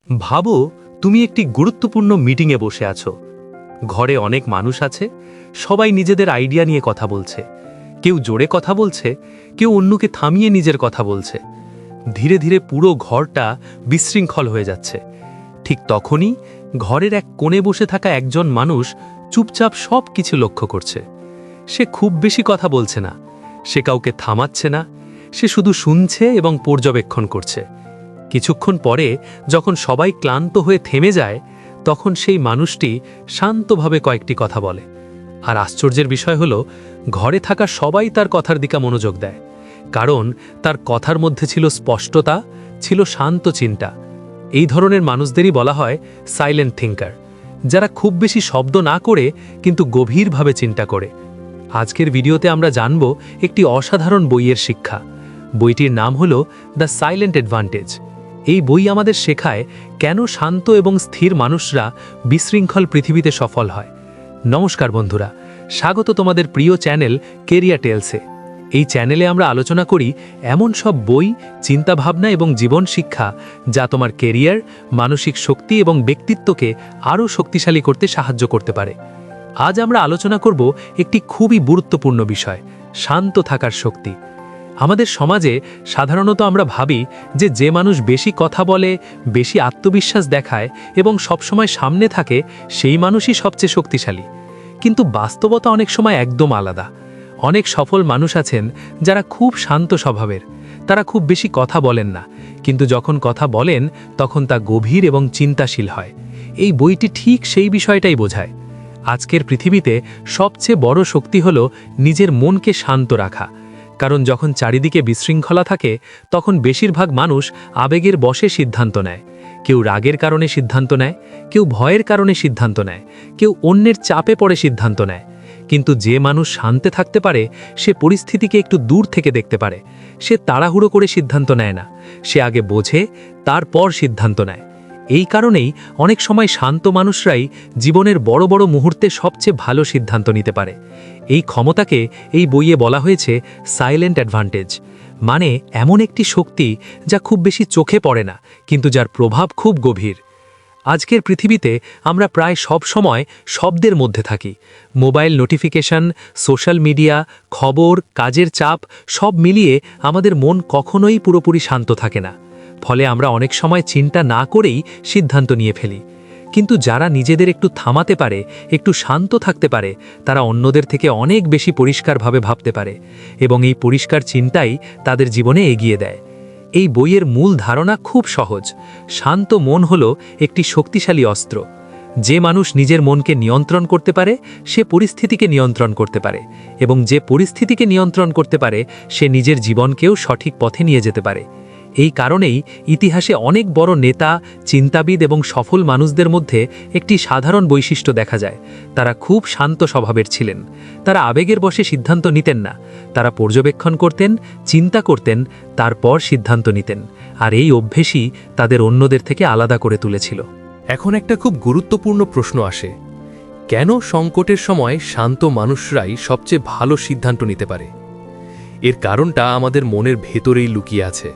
ভাবো তুমি একটি গুরুত্বপূর্ণ মিটিংয়ে বসে আছো। ঘরে অনেক মানুষ আছে, সবাই নিজেদের আইডিয়া নিয়ে কথা বলছে। কেউ জোরে কথা বলছে, কেউ অন্যকে থামিয়ে নিজের কথা বলছে। ধীরে ধীরে পুরো ঘরটা বিশৃঙ্খল হয়ে যাচ্ছে। ঠিক তখনই ঘরের এক কোণে বসে থাকা একজন মানুষ চুপচাপ সব কিছু লক্ষ্য করছে। সে খুব বেশি কথা বলছে না, সে কাউকে থামাচ্ছে না, সে শুধু শুনছে এবং পর্যবেক্ষণ করছে। কিছুক্ষণ পরে যখন সবাই ক্লান্ত হয়ে থেমে যায়, তখন সেই মানুষটি শান্তভাবে কয়েকটি কথা বলে। আর আশ্চর্যের বিষয় হলো, ঘরে থাকা সবাই তার কথার দিকে মনোযোগ দেয়, কারণ তার কথার মধ্যে ছিল স্পষ্টতা, ছিল শান্ত চিন্তা। এই ধরনের মানুষদেরই বলা হয় সাইলেন্ট থিঙ্কার, যারা খুব বেশি শব্দ না করে কিন্তু গভীরভাবে চিন্তা করে। আজকের ভিডিওতে আমরা জানব একটি অসাধারণ বইয়ের শিক্ষা। বইটির নাম হলো দ্য সাইলেন্ট অ্যাডভান্টেজ। এই বই আমাদের শেখায় কেন শান্ত এবং স্থির মানুষরা বিশৃঙ্খল পৃথিবীতে সফল হয়। নমস্কার বন্ধুরা, স্বাগত তোমাদের প্রিয় চ্যানেল কেরিয়ার টেলসে। এই চ্যানেলে আমরা আলোচনা করি এমন সব বই, চিন্তাভাবনা এবং জীবন শিক্ষা যা তোমার কেরিয়ার, মানসিক শক্তি এবং ব্যক্তিত্বকে আরও শক্তিশালী করতে সাহায্য করতে পারে। আজ আমরা আলোচনা করব একটি খুবই গুরুত্বপূর্ণ বিষয়, শান্ত থাকার শক্তি। আমাদের সমাজে সাধারণত আমরা ভাবি যে মানুষ বেশি কথা বলে, বেশি আত্মবিশ্বাস দেখায় এবং সবসময় সামনে থাকে, সেই মানুষই সবচেয়ে শক্তিশালী। কিন্তু বাস্তবতা অনেক সময় একদম আলাদা। অনেক সফল মানুষ আছেন যারা খুব শান্ত স্বভাবের। তারা খুব বেশি কথা বলেন না, কিন্তু যখন কথা বলেন তখন তা গভীর এবং চিন্তাশীল হয়। এই বইটি ঠিক সেই বিষয়টাই বোঝায়। আজকের পৃথিবীতে সবচেয়ে বড় শক্তি হলো নিজের মনকে শান্ত রাখা। কারণ যখন চারিদিকে বিশৃঙ্খলা থাকে, তখন বেশিরভাগ মানুষ আবেগের বশে সিদ্ধান্ত নেয়। কেউ রাগের কারণে সিদ্ধান্ত নেয়, কেউ ভয়ের কারণে সিদ্ধান্ত নেয়, কেউ অন্যের চাপে পড়ে সিদ্ধান্ত নেয়। কিন্তু যে মানুষ শান্তে থাকতে পারে, সে পরিস্থিতিকে একটু দূর থেকে দেখতে পারে। সে তাড়াহুড়ো করে সিদ্ধান্ত নেয় না, সে আগে বোঝে, তারপর সিদ্ধান্ত নেয়। এই কারণেই অনেক সময় শান্ত মানুষরাই জীবনের বড় বড় মুহূর্তে সবচেয়ে ভালো সিদ্ধান্ত নিতে পারে। এই ক্ষমতাকে এই বইয়ে বলা হয়েছে সাইলেন্ট অ্যাডভান্টেজ, মানে এমন একটি শক্তি যা খুব বেশি চোখে পড়ে না, কিন্তু যার প্রভাব খুব গভীর। আজকের পৃথিবীতে আমরা প্রায় সব সময় শব্দের মধ্যে থাকি। মোবাইল নোটিফিকেশন, সোশ্যাল মিডিয়া, খবর, কাজের চাপ সব মিলিয়ে আমাদের মন কখনোই পুরোপুরি শান্ত থাকে না। ফলে আমরা অনেক সময় চিন্তা না করেই সিদ্ধান্ত নিয়ে ফেলি। কিন্তু যারা নিজেদের একটু থামাতে পারে, একটু শান্ত থাকতে পারে, তারা অন্যদের থেকে অনেক বেশি পরিষ্কারভাবে ভাবতে পারে এবং এই পরিষ্কার চিন্তাই তাদের জীবনে এগিয়ে দেয়। এই বইয়ের মূল ধারণা খুব সহজ। শান্ত মন হলো একটি শক্তিশালী অস্ত্র। যে মানুষ নিজের মনকে নিয়ন্ত্রণ করতে পারে, সে পরিস্থিতিকে নিয়ন্ত্রণ করতে পারে, এবং যে পরিস্থিতিকে নিয়ন্ত্রণ করতে পারে, সে নিজের জীবনকেও সঠিক পথে নিয়ে যেতে পারে। এই কারণেই ইতিহাসে অনেক বড় নেতা, চিন্তাবিদ এবং সফল মানুষদের মধ্যে একটি সাধারণ বৈশিষ্ট্য দেখা যায়। তারা খুব শান্ত স্বভাবের ছিলেন। তারা আবেগের বশে সিদ্ধান্ত নিতেন না, তারা পর্যবেক্ষণ করতেন, চিন্তা করতেন, তারপর সিদ্ধান্ত নিতেন। আর এই অভ্যেসই তাদের অন্যদের থেকে আলাদা করে তুলেছিল। এখন একটা খুব গুরুত্বপূর্ণ প্রশ্ন আসে, কেন সংকটের সময় শান্ত মানুষরাই সবচেয়ে ভালো সিদ্ধান্ত নিতে পারে? এর কারণটা আমাদের মনের ভেতরেই লুকিয়ে আছে।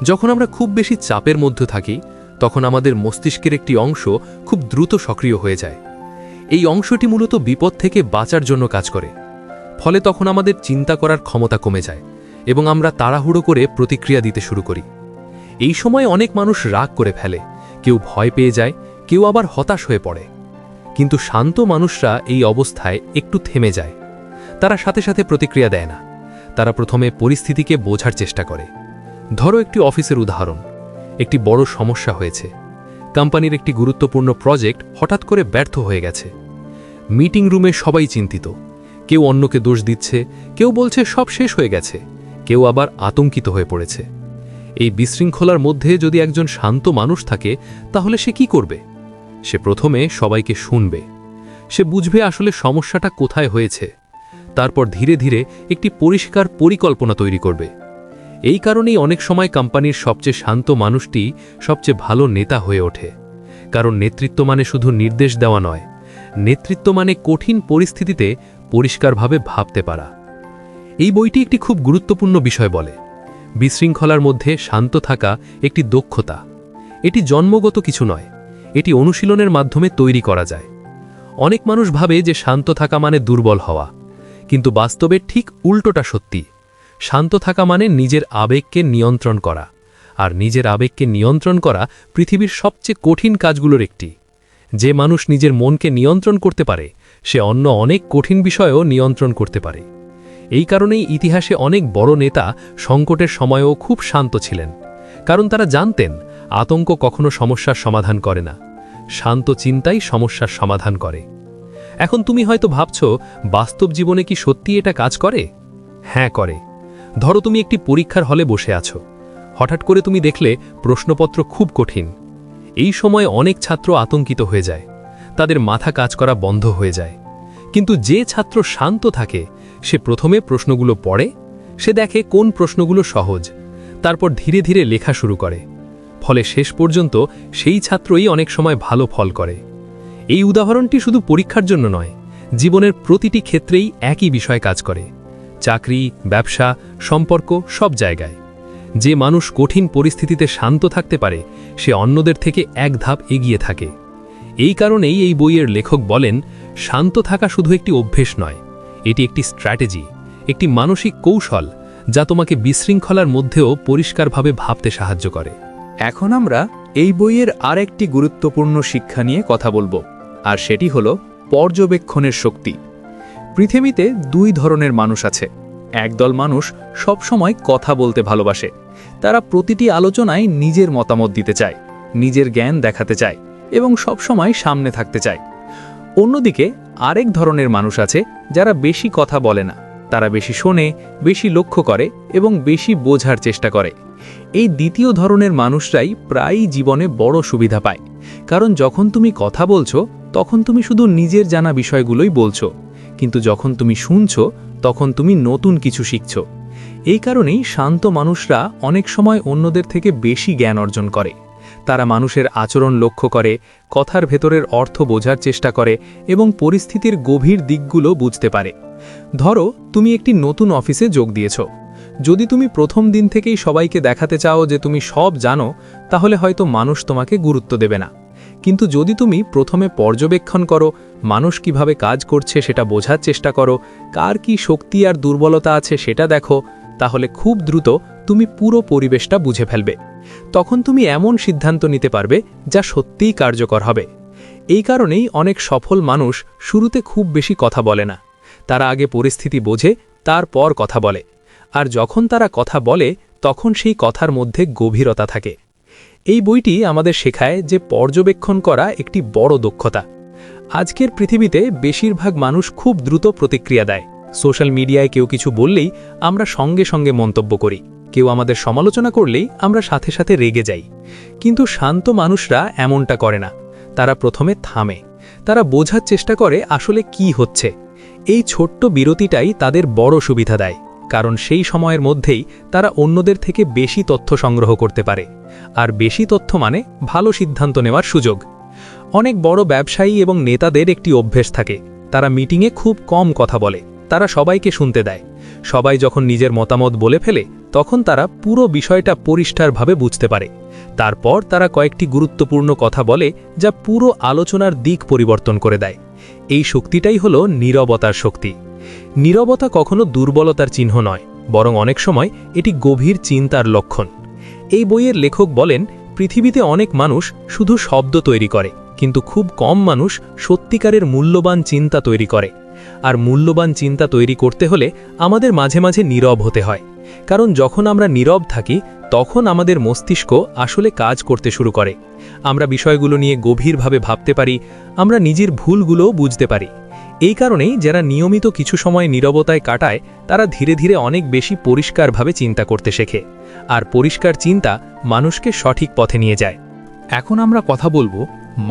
যখন আমরা খুব বেশি চাপের মধ্যে থাকি, তখন আমাদের মস্তিষ্কের একটি অংশ খুব দ্রুত সক্রিয় হয়ে যায়। এই অংশটি মূলত বিপদ থেকে বাঁচার জন্য কাজ করে। ফলে তখন আমাদের চিন্তা করার ক্ষমতা কমে যায় এবং আমরা তাড়াহুড়ো করে প্রতিক্রিয়া দিতে শুরু করি। এই সময় অনেক মানুষ রাগ করে ফেলে, কেউ ভয় পেয়ে যায়, কেউ আবার হতাশ হয়ে পড়ে। কিন্তু শান্ত মানুষরা এই অবস্থায় একটু থেমে যায়। তারা সাথে সাথে প্রতিক্রিয়া দেয় না, তারা প্রথমে পরিস্থিতিকে বোঝার চেষ্টা করে। ধরো একটি অফিসের উদাহরণ। একটি বড় সমস্যা হয়েছে। কোম্পানির একটি গুরুত্বপূর্ণ প্রজেক্ট হঠাৎ করে ব্যর্থ হয়ে গেছে। মিটিং রুমে সবাই চিন্তিত। কেউ অন্যকে দোষ দিচ্ছে, কেউ বলছে সব শেষ হয়ে গেছে, কেউ আবার আতঙ্কিত হয়ে পড়েছে। এই বিশৃঙ্খলার মধ্যে যদি একজন শান্ত মানুষ থাকে, তাহলে সে কি করবে? সে প্রথমে সবাইকে শুনবে। সে বুঝবে আসলে সমস্যাটা কোথায় হয়েছে। তারপর ধীরে ধীরে একটি পরিষ্কার পরিকল্পনা তৈরি করবে। এই কারণেই অনেক সময় কোম্পানির সবচেয়ে শান্ত মানুষটি সবচেয়ে ভালো নেতা হয়ে ওঠে। কারণ নেতৃত্ব মানে শুধু নির্দেশ দেওয়া নয়, নেতৃত্ব মানে কঠিন পরিস্থিতিতে পরিষ্কারভাবে ভাবতে পারা। এই বইটি একটি খুব গুরুত্বপূর্ণ বিষয় বলে, বিশৃঙ্খলার মধ্যে শান্ত থাকা একটি দক্ষতা। এটি জন্মগত কিছু নয়, এটি অনুশীলনের মাধ্যমে তৈরি করা যায়। অনেক মানুষ ভাবে যে শান্ত থাকা মানে দুর্বল হওয়া, কিন্তু বাস্তবে ঠিক উল্টোটা সত্যি। শান্ত থাকা মানে নিজের আবেগকে নিয়ন্ত্রণ করা, আর নিজের আবেগকে নিয়ন্ত্রণ করা পৃথিবীর সবচেয়ে কঠিন কাজগুলোর একটি। যে মানুষ নিজের মনকে নিয়ন্ত্রণ করতে পারে, সে অন্য অনেক কঠিন বিষয়ও নিয়ন্ত্রণ করতে পারে। এই কারণেই ইতিহাসে অনেক বড় নেতা সংকটের সময়ও খুব শান্ত ছিলেন, কারণ তারা জানতেন আতঙ্ক কখনো সমস্যার সমাধান করে না, শান্ত চিন্তাই সমস্যার সমাধান করে। এখন তুমি হয়তো ভাবছো, বাস্তব জীবনে কি সত্যি এটা কাজ করে? হ্যাঁ, করে। ধরো তুমি একটি পরীক্ষার হলে বসে আছো, হঠাৎ করে তুমি দেখলে প্রশ্নপত্র খুব কঠিন। এই সময় অনেক ছাত্র আতঙ্কিত হয়ে যায়, তাদের মাথা কাজ করা বন্ধ হয়ে যায়। কিন্তু যে ছাত্র শান্ত থাকে, সে প্রথমে প্রশ্নগুলো পড়ে, সে দেখে কোন প্রশ্নগুলো সহজ, তারপর ধীরে ধীরে লেখা শুরু করে। ফলে শেষ পর্যন্ত সেই ছাত্রই অনেক সময় ভালো ফল করে। এই উদাহরণটি শুধু পরীক্ষার জন্য নয়, জীবনের প্রতিটি ক্ষেত্রেই একই বিষয় কাজ করে। চাকরি, ব্যবসা, সম্পর্ক, সব জায়গায়। যে মানুষ কঠিন পরিস্থিতিতে শান্ত থাকতে পারে, সে অন্যদের থেকে এক ধাপ এগিয়ে থাকে। এই কারণেই এই বইয়ের লেখক বলেন, শান্ত থাকা শুধু একটি অভ্যেস নয়, এটি একটি স্ট্র্যাটেজি, একটি মানসিক কৌশল, যা তোমাকে বিশৃঙ্খলার মধ্যেও পরিষ্কারভাবে ভাবতে সাহায্য করে। এখন আমরা এই বইয়ের আরেকটি গুরুত্বপূর্ণ শিক্ষা নিয়ে কথা বলবো, আর সেটি হলো পর্যবেক্ষণের শক্তি। পৃথিবীতে দুই ধরনের মানুষ আছে। একদল মানুষ সবসময় কথা বলতে ভালোবাসে, তারা প্রতিটি আলোচনায় নিজের মতামত দিতে চায়, নিজের জ্ঞান দেখাতে চায় এবং সবসময় সামনে থাকতে চায়। অন্যদিকে আরেক ধরনের মানুষ আছে যারা বেশি কথা বলে না, তারা বেশি শোনে, বেশি লক্ষ্য করে এবং বেশি বোঝার চেষ্টা করে। এই দ্বিতীয় ধরনের মানুষরাই প্রায়ই জীবনে বড় সুবিধা পায়, কারণ যখন তুমি কথা বলছো তখন তুমি শুধু নিজের জানা বিষয়গুলোই বলছো, কিন্তু যখন তুমি শুনছো তখন তুমি নতুন কিছু শিখছো। এই কারণেই শান্ত মানুষরা অনেক সময় অন্যদের থেকে বেশি জ্ঞান অর্জন করে। তারা মানুষের আচরণ লক্ষ্য করে, কথার ভেতরের অর্থ বোঝার চেষ্টা করে এবং পরিস্থিতির গভীর দিকগুলো বুঝতে পারে। ধরো তুমি একটি নতুন অফিসে যোগ দিয়েছ। যদি তুমি প্রথম দিন থেকেই সবাইকে দেখাতে চাও যে তুমি সব জানো, তাহলে হয়তো মানুষ তোমাকে গুরুত্ব দেবে না। কিন্তু যদি তুমি প্রথমে পর্যবেক্ষণ করো, মানুষ কিভাবে কাজ করছে সেটা বোঝার চেষ্টা করো, কার কি শক্তি আর দুর্বলতা আছে সেটা দেখো, তাহলে খুব দ্রুত তুমি পুরো পরিবেশটা বুঝে ফেলবে। তখন তুমি এমন সিদ্ধান্ত নিতে পারবে যা সত্যিই কার্যকর হবে। এই কারণেই অনেক সফল মানুষ শুরুতে খুব বেশি কথা বলে না। তারা আগে পরিস্থিতি বোঝে, তারপর কথা বলে। আর যখন তারা কথা বলে, তখন সেই কথার মধ্যে গভীরতা থাকে। এই বইটি আমাদের শেখায় যে পর্যবেক্ষণ করা একটি বড় দক্ষতা। আজকের পৃথিবীতে বেশিরভাগ মানুষ খুব দ্রুত প্রতিক্রিয়া দেয়। সোশ্যাল মিডিয়ায় কেউ কিছু বললেই আমরা সঙ্গে সঙ্গে মন্তব্য করি, কেউ আমাদের সমালোচনা করলেই আমরা সাথে সাথে রেগে যাই। কিন্তু শান্ত মানুষরা এমনটা করে না। তারা প্রথমে থামে, তারা বোঝার চেষ্টা করে আসলে কি হচ্ছে। এই ছোট্ট বিরতিটাই তাদের বড় সুবিধা দেয়, কারণ সেই সময়ের মধ্যেই তারা অন্যদের থেকে বেশি তথ্য সংগ্রহ করতে পারে। আর বেশি তথ্য মানে ভালো সিদ্ধান্ত নেওয়ার সুযোগ। অনেক বড় ব্যবসায়ী এবং নেতাদের একটি অভ্যেস থাকে, তারা মিটিংয়ে খুব কম কথা বলে, তারা সবাইকে শুনতে দেয়। সবাই যখন নিজের মতামত বলে ফেলে, তখন তারা পুরো বিষয়টা পরিষ্কারভাবে বুঝতে পারে। তারপর তারা কয়েকটি গুরুত্বপূর্ণ কথা বলে, যা পুরো আলোচনার দিক পরিবর্তন করে দেয়। এই শক্তিটাই হলো নীরবতার শক্তি। নীরবতা কখনো দুর্বলতার চিহ্ন নয়, বরং অনেক সময় এটি গভীর চিন্তার লক্ষণ। এই বইয়ের লেখক বলেন, পৃথিবীতে অনেক মানুষ শুধু শব্দ তৈরি করে, কিন্তু খুব কম মানুষ সত্যিকারের মূল্যবান চিন্তা তৈরি করে। আর মূল্যবান চিন্তা তৈরি করতে হলে আমাদের মাঝে মাঝে নীরব হতে হয়, কারণ যখন আমরা নীরব থাকি তখন আমাদের মস্তিষ্ক আসলে কাজ করতে শুরু করে। আমরা বিষয়গুলো নিয়ে গভীরভাবে ভাবতে পারি, আমরা নিজের ভুলগুলোও বুঝতে পারি। এই কারণেই যারা নিয়মিত কিছু সময় নীরবতায় কাটায়, তারা ধীরে ধীরে অনেক বেশি পরিষ্কারভাবে চিন্তা করতে শেখে। আর পরিষ্কার চিন্তা মানুষকে সঠিক পথে নিয়ে যায়। এখন আমরা কথা বলবো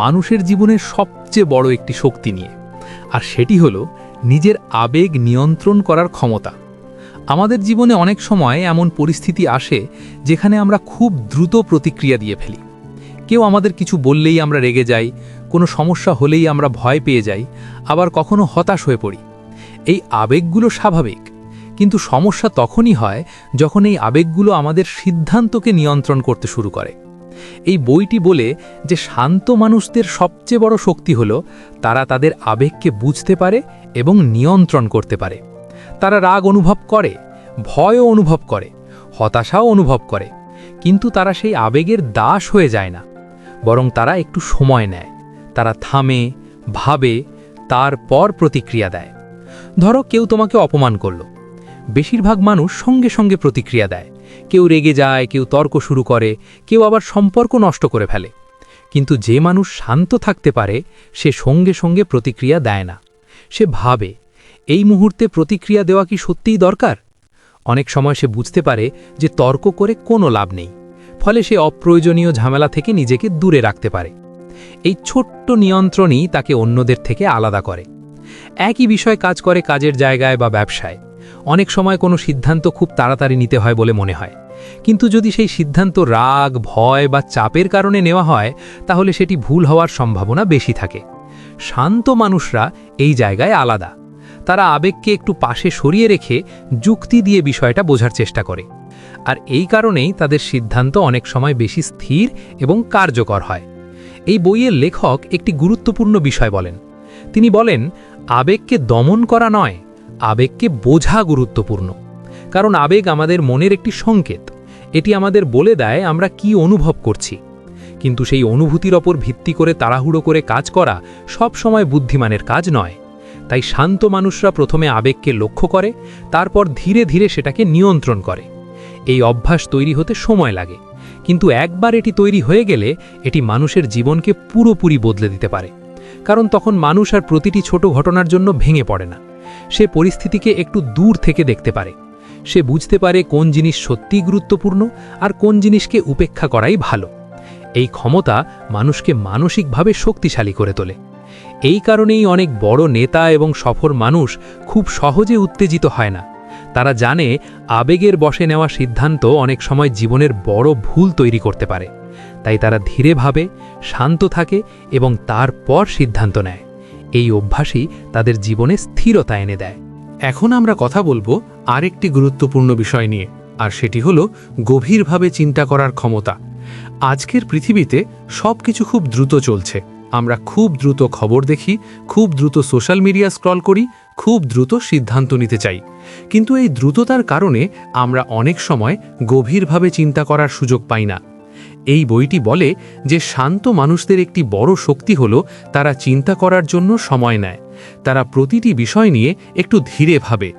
মানুষের জীবনের সবচেয়ে বড় একটি শক্তি নিয়ে, আর সেটি হলো নিজের আবেগ নিয়ন্ত্রণ করার ক্ষমতা। আমাদের জীবনে অনেক সময় এমন পরিস্থিতি আসে যেখানে আমরা খুব দ্রুত প্রতিক্রিয়া দিয়ে ফেলি। কেউ আমাদের কিছু বললেই আমরা রেগে যাই, কোনো সমস্যা হলেই আমরা ভয় পেয়ে যাই, আবার কখনো হতাশ হয়ে পড়ি। এই আবেগগুলো স্বাভাবিক, কিন্তু সমস্যা তখনই হয় যখন এই আবেগগুলো আমাদের সিদ্ধান্তকে নিয়ন্ত্রণ করতে শুরু করে। এই বইটি বলে যে শান্ত মানুষদের সবচেয়ে বড় শক্তি হলো তারা তাদের আবেগকে বুঝতে পারে এবং নিয়ন্ত্রণ করতে পারে। তারা রাগ অনুভব করে, ভয়ও অনুভব করে, হতাশাও অনুভব করে, কিন্তু তারা সেই আবেগের দাস হয়ে যায় না, বরং তারা একটু সময় নেয়। তারা থামে, ভাবে, তারপর প্রতিক্রিয়া দেয়। ধরো কেউ তোমাকে অপমান করলো, বেশিরভাগ মানুষ সঙ্গে সঙ্গে প্রতিক্রিয়া দেয়। কেউ রেগে যায়, কেউ তর্ক শুরু করে, কেউ আবার সম্পর্ক নষ্ট করে ফেলে। কিন্তু যে মানুষ শান্ত থাকতে পারে সে সঙ্গে সঙ্গে প্রতিক্রিয়া দেয় না। সে ভাবে, এই মুহূর্তে প্রতিক্রিয়া দেওয়া কি সত্যিই দরকার? অনেক সময় সে বুঝতে পারে যে তর্ক করে কোনো লাভ নেই, ফলে সে অপ্রয়োজনীয় ঝামেলা থেকে নিজেকে দূরে রাখতে পারে। এই ছোট্ট নিয়ন্ত্রণই তাকে অন্যদের থেকে আলাদা করে। একই বিষয় কাজ করে কাজের জায়গায় বা ব্যবসায়। অনেক সময় কোনো সিদ্ধান্ত খুব তাড়াতাড়ি নিতে হয় বলে মনে হয়, কিন্তু যদি সেই সিদ্ধান্ত রাগ, ভয় বা চাপের কারণে নেওয়া হয় তাহলে সেটি ভুল হওয়ার সম্ভাবনা বেশি থাকে। শান্ত মানুষরা এই জায়গায় আলাদা। তারা আবেগকে একটু পাশে সরিয়ে রেখে যুক্তি দিয়ে বিষয়টা বোঝার চেষ্টা করে, আর এই কারণেই তাদের সিদ্ধান্ত অনেক সময় বেশি স্থির এবং কার্যকর হয়। এই বইয়ের লেখক একটি গুরুত্বপূর্ণ বিষয় বলেন। তিনি বলেন, আবেগকে দমন করা নয়, আবেগকে বোঝা গুরুত্বপূর্ণ। কারণ আবেগ আমাদের মনের একটি সংকেত। এটি আমাদের বলে দেয় আমরা কি অনুভব করছি। কিন্তু সেই অনুভূতির ওপর ভিত্তি করে তাড়াহুড়ো করে কাজ করা সব সময় বুদ্ধিমানের কাজ নয়। তাই শান্ত মানুষরা প্রথমে আবেগকে লক্ষ্য করে, তারপর ধীরে ধীরে সেটাকে নিয়ন্ত্রণ করে। এই অভ্যাস তৈরি হতে সময় লাগে, কিন্তু একবার এটি তৈরি হয়ে গেলে এটি মানুষের জীবনকে পুরোপুরি বদলে দিতে পারে। কারণ তখন মানুষ আর প্রতিটি ছোট ঘটনার জন্য ভেঙে পড়ে না। সে পরিস্থিতিকে একটু দূর থেকে দেখতে পারে। সে বুঝতে পারে কোন জিনিস সত্যিই গুরুত্বপূর্ণ আর কোন জিনিসকে উপেক্ষা করাই ভালো। এই ক্ষমতা মানুষকে মানসিকভাবে শক্তিশালী করে তোলে। এই কারণেই অনেক বড় নেতা এবং সফল মানুষ খুব সহজে উত্তেজিত হয় না। তারা জানে আবেগের বশে নেওয়া সিদ্ধান্ত অনেক সময় জীবনের বড় ভুল তৈরি করতে পারে। তাই তারা ধীরে ভাবে, শান্ত থাকে এবং তারপর সিদ্ধান্ত নেয়। এই অভ্যাসই তাদের জীবনে স্থিরতা এনে দেয়। এখন আমরা কথা বলবো আরেকটি গুরুত্বপূর্ণ বিষয় নিয়ে, আর সেটি হলো গভীরভাবে চিন্তা করার ক্ষমতা। আজকের পৃথিবীতে সবকিছু খুব দ্রুত চলছে। আমরা খুব দ্রুত খবর দেখি, খুব দ্রুত সোশ্যাল মিডিয়া স্ক্রল করি, খুব দ্রুত সিদ্ধান্ত নিতে চাই। কিন্তু এই দ্রুততার কারণে আমরা অনেক সময় গভীরভাবে চিন্তা করার সুযোগ পাই না। এই বইটি বলে যে শান্ত মানুষদের একটি বড় শক্তি হলো তারা চিন্তা করার জন্য সময় নেয়। তারা প্রতিটি বিষয় নিয়ে একটু ধীরে ভাবে।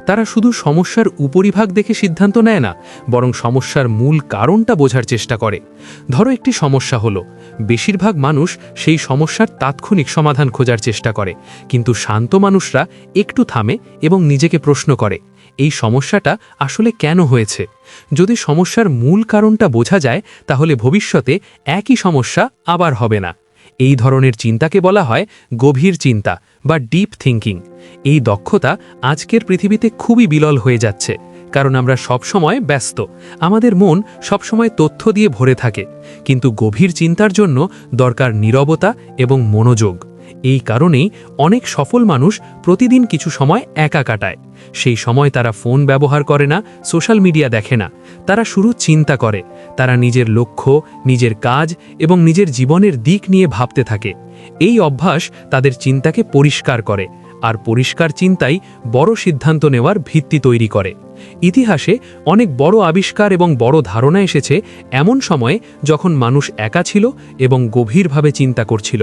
তারা শুধু সমস্যার উপরিভাগ দেখে সিদ্ধান্ত নেয় না, বরং সমস্যার মূল কারণটা বোঝার চেষ্টা করে। ধরো একটি সমস্যা হলো, বেশিরভাগ মানুষ সেই সমস্যার তাৎক্ষণিক সমাধান খোঁজার চেষ্টা করে, কিন্তু শান্ত মানুষরা একটু থামে এবং নিজেকে প্রশ্ন করে, এই সমস্যাটা আসলে কেন হয়েছে? যদি সমস্যার মূল কারণটা বোঝা যায় তাহলে ভবিষ্যতে একই সমস্যা আবার হবে না। এই ধরনের চিন্তাকে বলা হয় গভীর চিন্তা বা ডিপ থিঙ্কিং। এই দক্ষতা আজকের পৃথিবীতে খুবই বিরল হয়ে যাচ্ছে, কারণ আমরা সবসময় ব্যস্ত। আমাদের মন সবসময় তথ্য দিয়ে ভরে থাকে, কিন্তু গভীর চিন্তার জন্য দরকার নীরবতা এবং মনোযোগ। এই কারণেই অনেক সফল মানুষ প্রতিদিন কিছু সময় একা কাটায়। সেই সময় তারা ফোন ব্যবহার করে না, সোশ্যাল মিডিয়া দেখে না। তারা শুরু চিন্তা করে। তারা নিজের লক্ষ্য, নিজের কাজ এবং নিজের জীবনের দিক নিয়ে ভাবতে থাকে। এই অভ্যাস তাদের চিন্তাকে পরিষ্কার করে, আর পরিষ্কার চিন্তাই বড় সিদ্ধান্ত নেওয়ার ভিত্তি তৈরি করে। ইতিহাসে অনেক বড় আবিষ্কার এবং বড় ধারণা এসেছে এমন সময়ে যখন মানুষ একা ছিল এবং গভীরভাবে চিন্তা করছিল।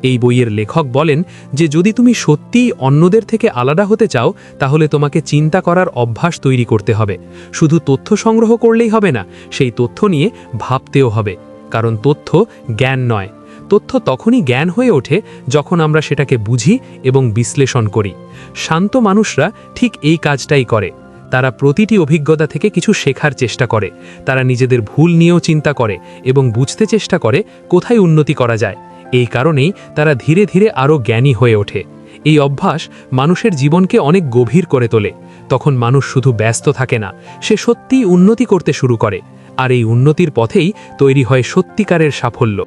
এই বইয়ের লেখক বলেন যে যদি তুমি সত্যিই অন্যদের থেকে আলাদা হতে চাও তাহলে তোমাকে চিন্তা করার অভ্যাস তৈরি করতে হবে। শুধু তথ্য সংগ্রহ করলেই হবে না, সেই তথ্য নিয়ে ভাবতেও হবে। কারণ তথ্য জ্ঞান নয়। তথ্য তখনই জ্ঞান হয়ে ওঠে যখন আমরা সেটাকে বুঝি এবং বিশ্লেষণ করি। শান্ত মানুষরা ঠিক এই কাজটাই করে। তারা প্রতিটি অভিজ্ঞতা থেকে কিছু শেখার চেষ্টা করে। তারা নিজেদের ভুল নিয়েও চিন্তা করে এবং বুঝতে চেষ্টা করে কোথায় উন্নতি করা যায়। এই কারণেই তারা ধীরে ধীরে আরও জ্ঞানী হয়ে ওঠে। এই অভ্যাস মানুষের জীবনকে অনেক গভীর করে তোলে। তখন মানুষ শুধু ব্যস্ত থাকে না, সে সত্যিই উন্নতি করতে শুরু করে। আর এই উন্নতির পথেই তৈরি হয় সত্যিকারের সাফল্য।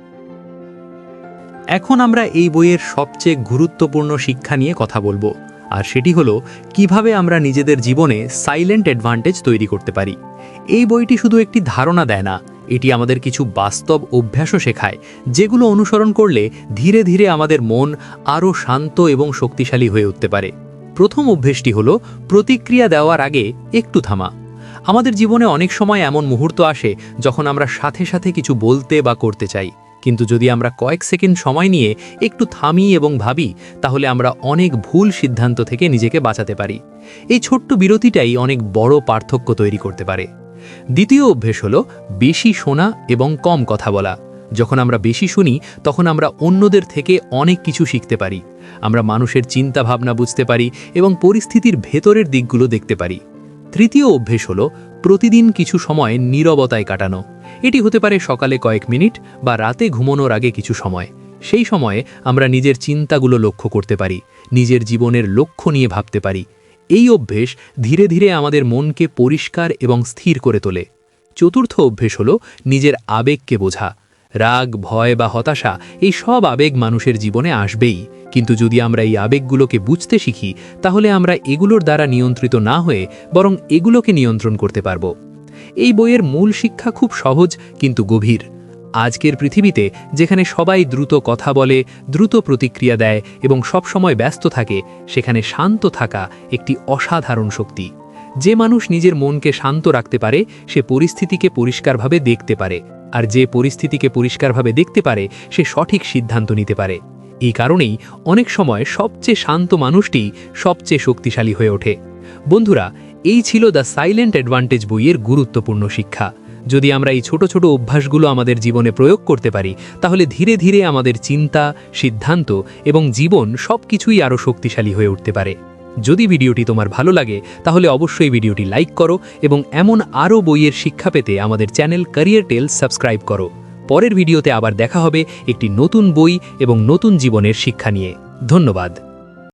এখন আমরা এই বইয়ের সবচেয়ে গুরুত্বপূর্ণ শিক্ষা নিয়ে কথা বলবো, আর সেটি হলো কিভাবে আমরা নিজেদের জীবনে সাইলেন্ট অ্যাডভান্টেজ তৈরি করতে পারি। এই বইটি শুধু একটি ধারণা দেয় না, এটি আমাদের কিছু বাস্তব অভ্যাসও শেখায়, যেগুলো অনুসরণ করলে ধীরে ধীরে আমাদের মন আরও শান্ত এবং শক্তিশালী হয়ে উঠতে পারে। প্রথম অভ্যেসটি হলো প্রতিক্রিয়া দেওয়ার আগে একটু থামা। আমাদের জীবনে অনেক সময় এমন মুহূর্ত আসে যখন আমরা সাথে সাথে কিছু বলতে বা করতে চাই, কিন্তু যদি আমরা কয়েক সেকেন্ড সময় নিয়ে একটু থামি এবং ভাবি, তাহলে আমরা অনেক ভুল সিদ্ধান্ত থেকে নিজেকে বাঁচাতে পারি। এই ছোট্ট বিরতিটাই অনেক বড় পার্থক্য তৈরি করতে পারে। দ্বিতীয় অভ্যেস হলো বেশি শোনা এবং কম কথা বলা। যখন আমরা বেশি শুনি, তখন আমরা অন্যদের থেকে অনেক কিছু শিখতে পারি। আমরা মানুষের চিন্তা ভাবনা বুঝতে পারি এবং পরিস্থিতির ভেতরের দিকগুলো দেখতে পারি। তৃতীয় অভ্যেস হলো প্রতিদিন কিছু সময় নীরবতায় কাটানো। এটি হতে পারে সকালে কয়েক মিনিট বা রাতে ঘুমানোর আগে কিছু সময়। সেই সময়ে আমরা নিজের চিন্তাগুলো লক্ষ্য করতে পারি, নিজের জীবনের লক্ষ্য নিয়ে ভাবতে পারি। এই অভ্যেস ধীরে ধীরে আমাদের মনকে পরিষ্কার এবং স্থির করে তোলে। চতুর্থ অভ্যেস হলো নিজের আবেগকে বোঝা। রাগ, ভয় বা হতাশা, এই সব আবেগ মানুষের জীবনে আসবেই, কিন্তু যদি আমরা এই আবেগগুলোকে বুঝতে শিখি, তাহলে আমরা এগুলোর দ্বারা নিয়ন্ত্রিত না হয়ে বরং এগুলোকে নিয়ন্ত্রণ করতে পারব। এই বইয়ের মূল শিক্ষা খুব সহজ কিন্তু গভীর। আজকের পৃথিবীতে যেখানে সবাই দ্রুত কথা বলে, দ্রুত প্রতিক্রিয়া দেয় এবং সবসময় ব্যস্ত থাকে, সেখানে শান্ত থাকা একটি অসাধারণ শক্তি। যে মানুষ নিজের মনকে শান্ত রাখতে পারে, সে পরিস্থিতিকে পরিষ্কারভাবে দেখতে পারে, আর যে পরিস্থিতিকে পরিষ্কারভাবে দেখতে পারে, সে সঠিক সিদ্ধান্ত নিতে পারে। এই কারণেই অনেক সময় সবচেয়ে শান্ত মানুষটি সবচেয়ে শক্তিশালী হয়ে ওঠে। বন্ধুরা, এই ছিল দ্য সাইলেন্ট অ্যাডভান্টেজ বইয়ের গুরুত্বপূর্ণ শিক্ষা। যদি আমরা এই ছোট ছোট অভ্যাসগুলো আমাদের জীবনে প্রয়োগ করতে পারি, তাহলে ধীরে ধীরে আমাদের চিন্তা, সিদ্ধান্ত এবং জীবন সবকিছুই আরও শক্তিশালী হয়ে উঠতে পারে। যদি ভিডিওটি তোমার ভালো লাগে, তাহলে অবশ্যই ভিডিওটি লাইক করো এবং এমন আরও বইয়ের শিক্ষা পেতে আমাদের চ্যানেল ক্যারিয়ার টেলস সাবস্ক্রাইব করো। পরের ভিডিওতে আবার দেখা হবে একটি নতুন বই এবং নতুন জীবনের শিক্ষা নিয়ে। ধন্যবাদ।